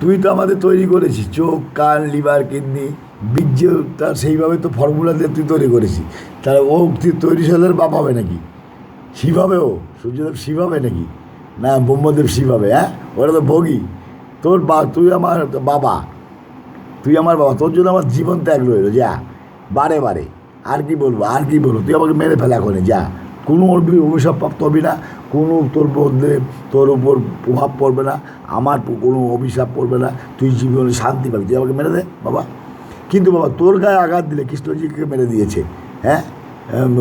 তুই তো আমাদের তৈরি করেছিস, চোখ, কান, লিভার, কিডনি, বীর্য, তার সেইভাবে তো ফর্মুলা দিয়ে তুই তৈরি করেছিস। তাহলে ও তুই তৈরি সালের বাপ হবে নাকি? শিব হবে ও? সূর্যদেব শিব হবে নাকি? না ব্রহ্মদেব শিব হবে? হ্যাঁ, ওরা তো ভোগী। তুই আমার বাবা, তুই আমার বাবা, তোর জন্য আমার জীবন ত্যাগ রইল। যা, বারে বারে আর কি বলবো, আর কি বলবো, তুই আমাকে মেরে ফেলা করে যা। কোনো অভিশাপ প্রাপ্ত হবি না, কোনো তোর মধ্যে তোর উপর প্রভাব পড়বে না, আমার কোনো অভিশাপ পড়বে না, তুই জীবনে শান্তি পাবি। তুই আমাকে মেরে দে বাবা। কিন্তু বাবা, তোর গায়ে আঘাত দিলে কৃষ্ণজিকে মেরে দিয়েছে, হ্যাঁ,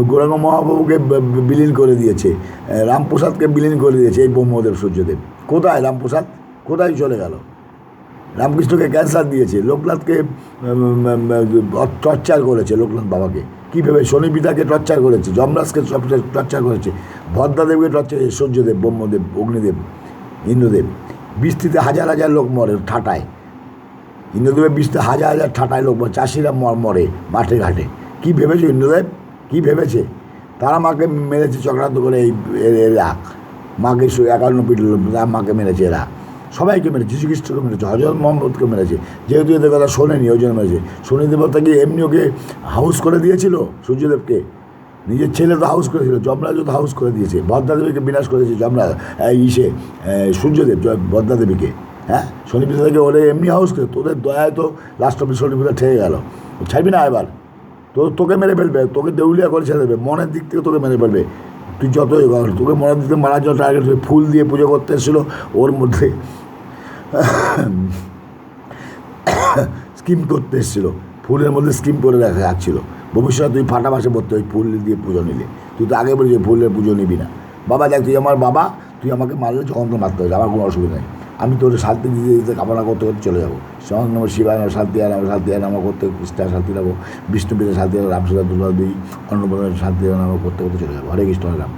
গৌরাঙ্গ মহাপ্রভুকে বিলীন করে দিয়েছে, রামপ্রসাদকে বিলীন করে দিয়েছে এই ব্রহ্মদেব সূর্যদেব। কোথায় রামপ্রসাদ? কোথায় চলে গেল? রামকৃষ্ণকে ক্যান্সার দিয়েছে, লোকনাথকে টর্চার করেছে, লোকনাথ বাবাকে কী ভেবে, শনি পিতাকে টর্চার করেছে, যমরাজকে টর্চার করেছে, ভদ্রাদেবকে টর্চার করেছে, সূর্যদেব, ব্রহ্মদেব, অগ্নিদেব, ইন্দ্রদেব। বৃষ্টিতে হাজার হাজার লোক মরে ঠাটায়, ইন্দ্রদেবের বৃষ্টিতে হাজার হাজার ঠাটায় লোক মরে, চাষিরা মরে মাঠে ঘাটে। কী ভেবেছে ইন্দ্রদেব, কী ভেবেছে? তারা মাকে মেরেছে চক্রান্ত করে, এরা মাকে 51 পিটল, মাকে মেরেছে এরা, সবাইকে মেরেছে, যীশুখ্রিস্টকে মেরেছে, হজরত মোহাম্মদকে মেরেছে। যেহেতু এদের কথা শোনেনি ওই জন্য মেরেছে। শনি দেবতা কি এমনি ওকে হাউস করে দিয়েছিল সূর্যদেবকে? নিজের ছেলে তো হাউস করেছিল, যমরাজও তো হাউস করে দিয়েছে, ভদ্রাদেবীকে বিনাশ করেছে যমরাজ, সূর্যদেব ভদ্রাদেবীকে। হ্যাঁ, শনি পিতা থেকে ওরে এমনি হাউস করে, তোদের দয়ায় তো লাস্ট অব্দি শনি পিতা ঠেকে গেল। ছাড়বি না এবার, তোকে মেরে ফেলবে, তোকে দেউলিয়া করে ছেড়ে দেবে, মনের দিক থেকে তোকে মেরে ফেলবে। তুই যতই কর, তোকে মনের দিক থেকে মারার জন্য টার্গেট, ফুল দিয়ে পুজো করতে এসেছিলো, ওর মধ্যে স্কিম করতে এসেছিলো, ফুলের মধ্যে স্কিম করে রাখা যাচ্ছিলো। ভবিষ্যতে তুই ফাটা বাসে পড়তে ওই ফুল দিয়ে পুজো নিলে। তুই তো আগে বলেছিস ফুলের পুজো নিবি না। বাবা দেখ, তুই আমার বাবা, তুই আমাকে মারলে যখন তো মারতে হবে, আমার কোনো অসুবিধা নেই। আমি তোর শান্তি দিতে দিতে কামনা করতে করতে চলে যাবো। সঙ্গে নম শিবায় শান্তি আর আমার শান্তি আর আমার করতে, কৃষ্ণার শান্তি নেবো, বিষ্ণু পিতা শান্তি আর রামসুদা দুর্গা দুই, অন্নপ্রদানের শান্তি আমার করতে করতে চলে যাবো। হরে কৃষ্ণ, হরে রাম।